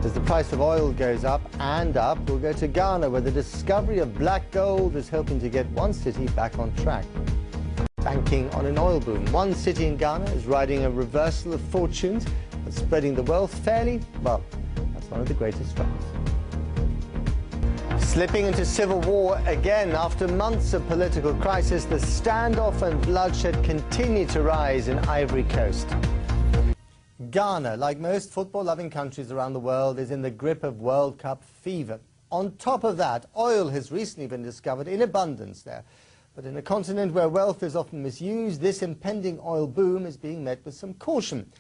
As the price of oil goes up and up, we'll go to Ghana, where the discovery of black gold is helping to get one city back on track. Banking on an oil boom. One city in Ghana is riding a reversal of fortunes, but spreading the wealth fairly, well, that's one of the greatest struggles. Slipping into civil war again. After months of political crisis, the standoff and bloodshed continue to rise in Ivory Coast. Ghana, like most football-loving countries around the world, is in the grip of World Cup fever. On top of that, oil has recently been discovered in abundance there. But in a continent where wealth is often misused, this impending oil boom is being met with some caution.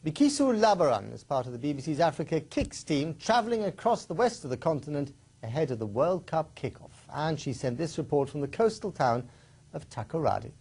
Bikisu Labaran is part of the BBC's Africa Kicks team, travelling across the west of the continent ahead of the World Cup kickoff. And she sent this report from the coastal town of Takoradi.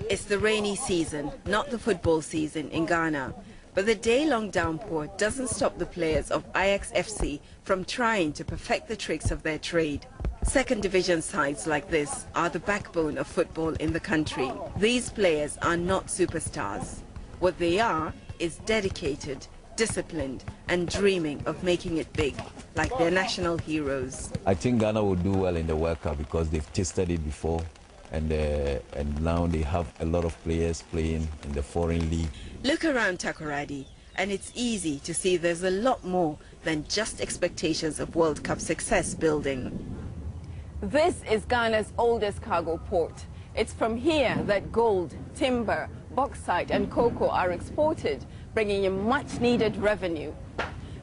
It's the rainy season, not the football season in Ghana. But the day-long downpour doesn't stop the players of Ajax FC from trying to perfect the tricks of their trade. Second division sides like this are the backbone of football in the country. These players are not superstars. What they are is dedicated, disciplined and dreaming of making it big, like their national heroes. I think Ghana will do well in the World Cup because they've tasted it before. And now they have a lot of players playing in the foreign league. Look around Takoradi, and it's easy to see there's a lot more than just expectations of World Cup success building. This is Ghana's oldest cargo port. It's from here that gold, timber, bauxite and cocoa are exported, bringing in much-needed revenue.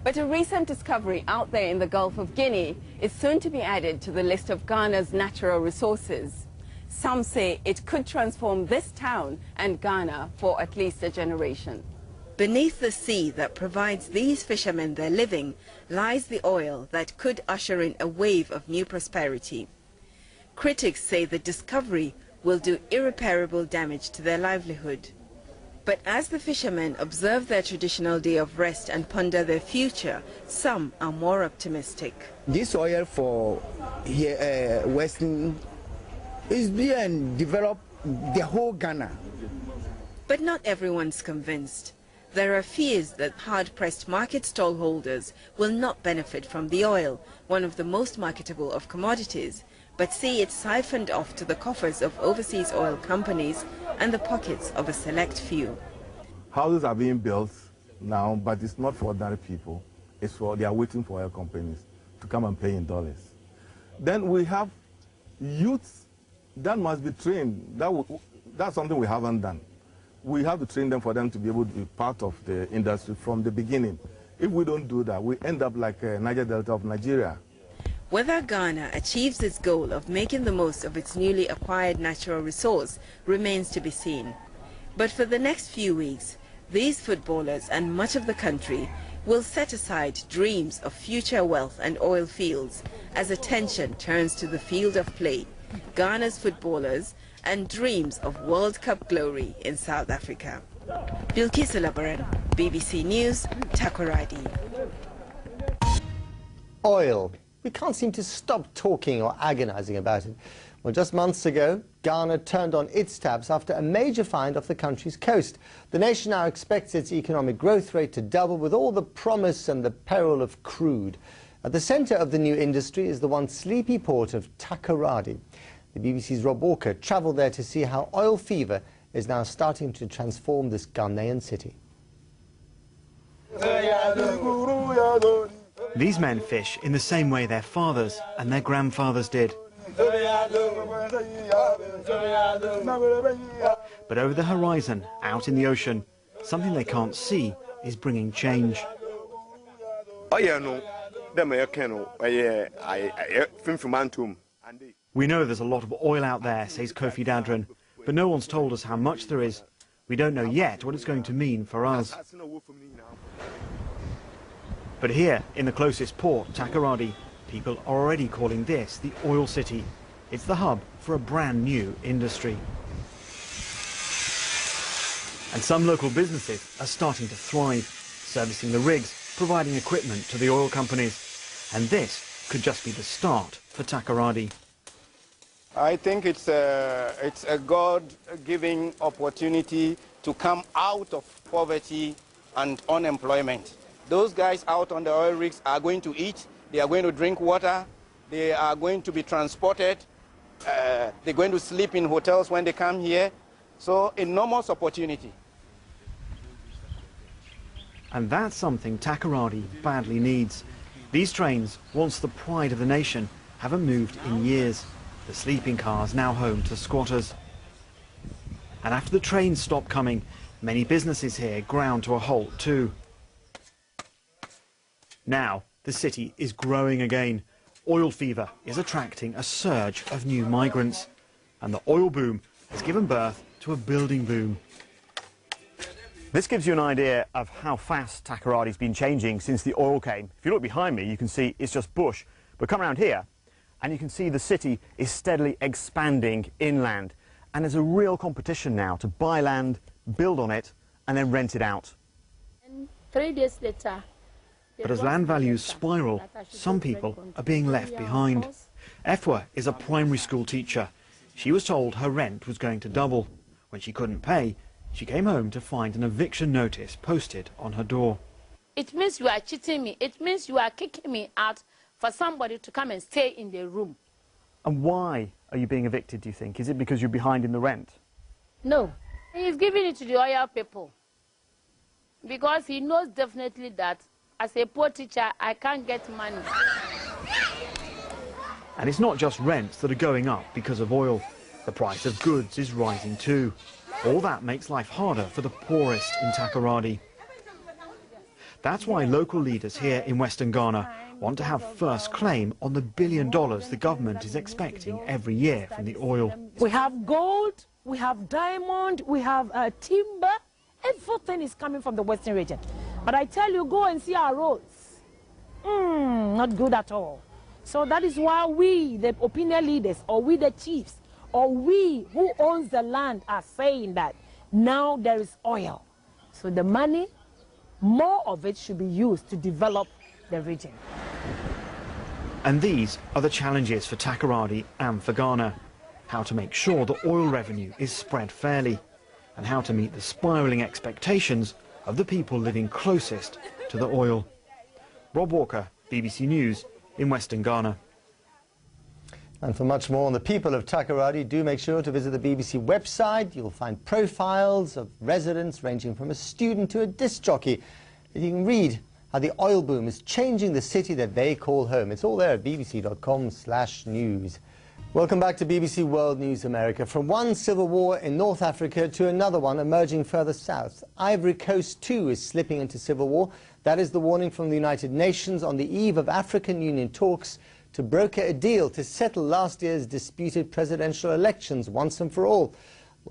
But a recent discovery out there in the Gulf of Guinea is soon to be added to the list of Ghana's natural resources. Some say it could transform this town and Ghana for at least a generation. Beneath the sea that provides these fishermen their living lies the oil that could usher in a wave of new prosperity. Critics say the discovery will do irreparable damage to their livelihood. But as the fishermen observe their traditional day of rest and ponder their future, some are more optimistic. This oil for here, Western is being developed the whole Ghana. But not everyone's convinced. There are fears that hard-pressed market stallholders will not benefit from the oil, one of the most marketable of commodities, but see it siphoned off to the coffers of overseas oil companies and the pockets of a select few. Houses are being built now, but it's not for ordinary people. It's for, they are waiting for oil companies to come and pay in dollars. Then we have youths that must be trained. That's something we haven't done. We have to train them for them to be able to be part of the industry from the beginning. If we don't do that, we end up like Niger Delta of Nigeria. Whether Ghana achieves its goal of making the most of its newly acquired natural resource remains to be seen. But for the next few weeks, these footballers and much of the country will set aside dreams of future wealth and oil fields as attention turns to the field of play, Ghana's footballers, and dreams of World Cup glory in South Africa. Bilkisu Labaran, BBC News, Takoradi. Oil. We can't seem to stop talking or agonizing about it. Well, just months ago, Ghana turned on its taps after a major find off the country's coast. The nation now expects its economic growth rate to double with all the promise and the peril of crude. At the center of the new industry is the once sleepy port of Takoradi. The BBC's Rob Walker travelled there to see how oil fever is now starting to transform this Ghanaian city. These men fish in the same way their fathers and their grandfathers did. But over the horizon, out in the ocean, something they can't see is bringing change. We know there's a lot of oil out there, says Kofi Dadran, but no one's told us how much there is. We don't know yet what it's going to mean for us. But here, in the closest port, Takoradi, people are already calling this the oil city. It's the hub for a brand new industry. And some local businesses are starting to thrive, servicing the rigs, providing equipment to the oil companies. And this could just be the start for Takoradi. I think it's a God-giving opportunity to come out of poverty and unemployment. Those guys out on the oil rigs are going to eat, they are going to drink water, they are going to be transported, they're going to sleep in hotels when they come here. So enormous opportunity. And that's something Takoradi badly needs. These trains, once the pride of the nation, haven't moved in years. The sleeping cars now home to squatters. And after the trains stopped coming, many businesses here ground to a halt too. Now the city is growing again. Oil fever is attracting a surge of new migrants. And the oil boom has given birth to a building boom. This gives you an idea of how fast Takoradi's been changing since the oil came. If you look behind me, you can see it's just bush. But come around here, and you can see the city is steadily expanding inland. And there's a real competition now to buy land, build on it, and then rent it out. And 3 days later... But as land values spiral, some people are being left behind. Efwa is a primary school teacher. She was told her rent was going to double. When she couldn't pay, she came home to find an eviction notice posted on her door. It means you are cheating me. It means you are kicking me out for somebody to come and stay in the room. And why are you being evicted, do you think? Is it because you're behind in the rent? No. He's giving it to the oil people. Because he knows definitely that as a poor teacher, I can't get money. And it's not just rents that are going up because of oil. The price of goods is rising too. All that makes life harder for the poorest in Takoradi. That's why local leaders here in Western Ghana want to have first claim on the $1 billion the government is expecting every year from the oil. We have gold, we have diamond, we have timber. Everything is coming from the Western region. But I tell you, go and see our roads. Not good at all. So that is why we, the opinion leaders, or we the chiefs, or we who owns the land are saying that now there is oil. So the money, more of it should be used to develop the region. And these are the challenges for Takoradi and for Ghana. How to make sure the oil revenue is spread fairly, and how to meet the spiralling expectations of the people living closest to the oil. Rob Walker, BBC News in Western Ghana. And for much more on the people of Takoradi, do make sure to visit the BBC website. You'll find profiles of residents ranging from a student to a disc jockey. You can read how the oil boom is changing the city that they call home. It's all there at bbc.com/news. Welcome back to BBC World News America. From one civil war in North Africa to another one emerging further south, Ivory Coast too is slipping into civil war. That is the warning from the United Nations on the eve of African Union talks to broker a deal to settle last year's disputed presidential elections once and for all.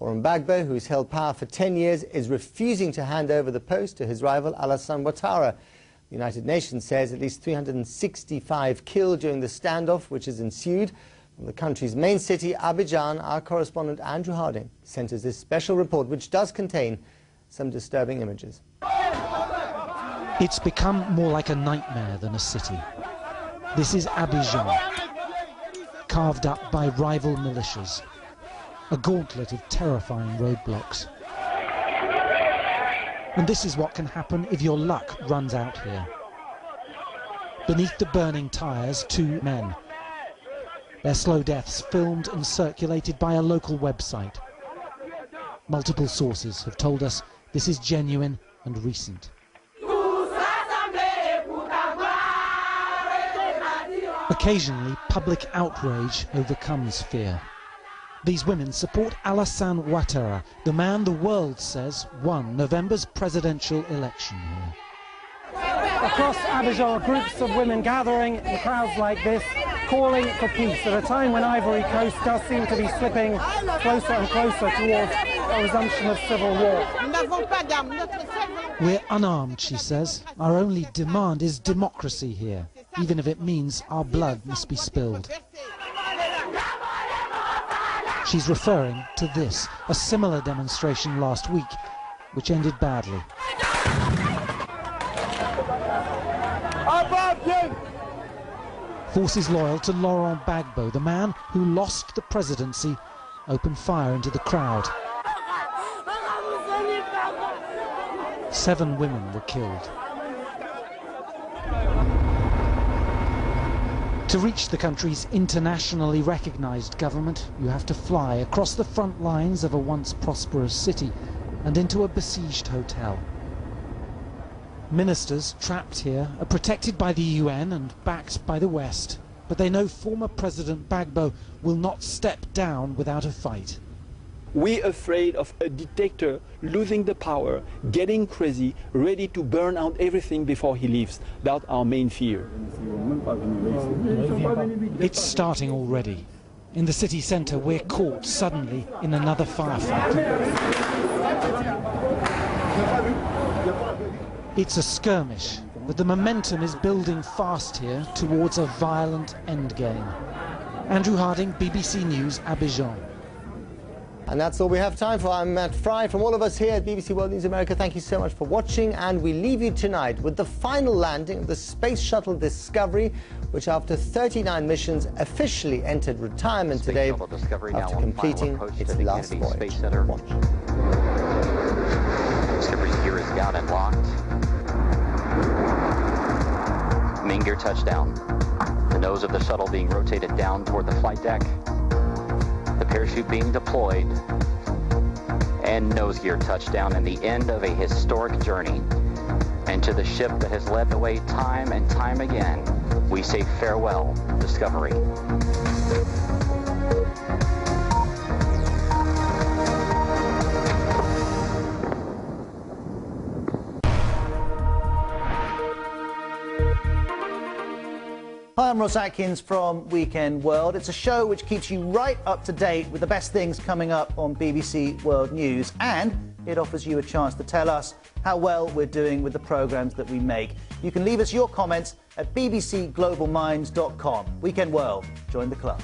Laurent Gbagbo, who's held power for 10 years, is refusing to hand over the post to his rival Alassane Ouattara. The United Nations says at least 365 killed during the standoff which has ensued. From the country's main city, Abidjan, our correspondent Andrew Harding sent us this special report which does contain some disturbing images. It's become more like a nightmare than a city. This is Abidjan, carved up by rival militias, a gauntlet of terrifying roadblocks. And this is what can happen if your luck runs out here. Beneath the burning tyres, 2 men. Their slow deaths filmed and circulated by a local website. Multiple sources have told us this is genuine and recent. Occasionally, public outrage overcomes fear. These women support Alassane Ouattara, the man the world says won November's presidential election here. Across Abidjan, groups of women gathering in crowds like this, calling for peace at a time when Ivory Coast does seem to be slipping closer and closer towards a resumption of civil war. We're unarmed, she says. Our only demand is democracy here, even if it means our blood must be spilled. She's referring to this, a similar demonstration last week, which ended badly. Forces loyal to Laurent Gbagbo, the man who lost the presidency, opened fire into the crowd. 7 women were killed. To reach the country's internationally recognized government, you have to fly across the front lines of a once prosperous city and into a besieged hotel. Ministers trapped here are protected by the UN and backed by the West, but they know former President Gbagbo will not step down without a fight. We're afraid of a dictator losing the power, getting crazy, ready to burn out everything before he leaves. That's our main fear. It's starting already. In the city centre, we're caught suddenly in another firefight. It's a skirmish, but the momentum is building fast here towards a violent endgame. Andrew Harding, BBC News, Abidjan. And that's all we have time for. I'm Matt Fry. From all of us here at BBC World News America, thank you so much for watching. And we leave you tonight with the final landing of the Space Shuttle Discovery, which after 39 missions officially entered retirement today after completing its last voyage. Watch. Discovery's gear is down and locked. Main gear touchdown. The nose of the shuttle being rotated down toward the flight deck. The parachute being deployed, and nose gear touchdown, and the end of a historic journey. And to the ship that has led the way time and time again, we say farewell, Discovery. Hi, I'm Ross Atkins from Weekend World. It's a show which keeps you right up to date with the best things coming up on BBC World News, and it offers you a chance to tell us how well we're doing with the programmes that we make. You can leave us your comments at bbcglobalminds.com. Weekend World, join the club.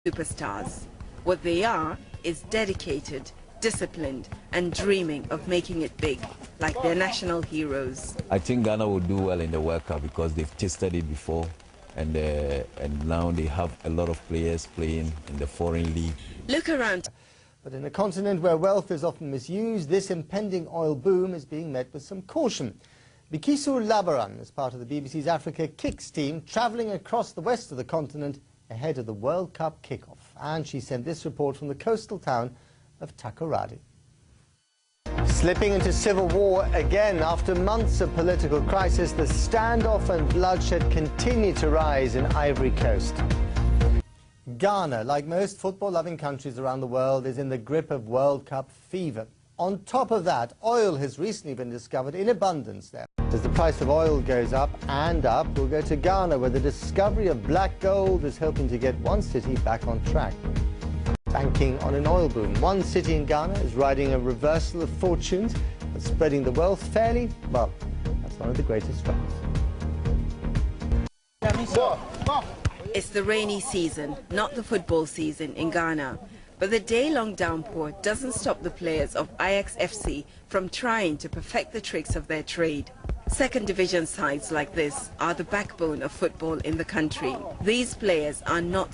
Superstars. What they are is dedicated, disciplined and dreaming of making it big, like their national heroes. I think Ghana will do well in the World Cup because they've tasted it before, and now they have a lot of players playing in the foreign league. Look around. But in a continent where wealth is often misused, this impending oil boom is being met with some caution. Bikisu Labaran is part of the BBC's Africa Kicks team, travelling across the west of the continent ahead of the World Cup kickoff. And she sent this report from the coastal town of Takoradi. Slipping into civil war again. After months of political crisis, the standoff and bloodshed continue to rise in Ivory Coast. Ghana, like most football-loving countries around the world, is in the grip of World Cup fever. On top of that, oil has recently been discovered in abundance there. As the price of oil goes up and up, we'll go to Ghana, where the discovery of black gold is helping to get one city back on track. Banking on an oil boom. One city in Ghana is riding a reversal of fortunes, but spreading the wealth fairly, well, that's one of the greatest struggles. It's the rainy season, not the football season in Ghana. But the day-long downpour doesn't stop the players of Ajax FC from trying to perfect the tricks of their trade. Second division sides like this are the backbone of football in the country. These players are not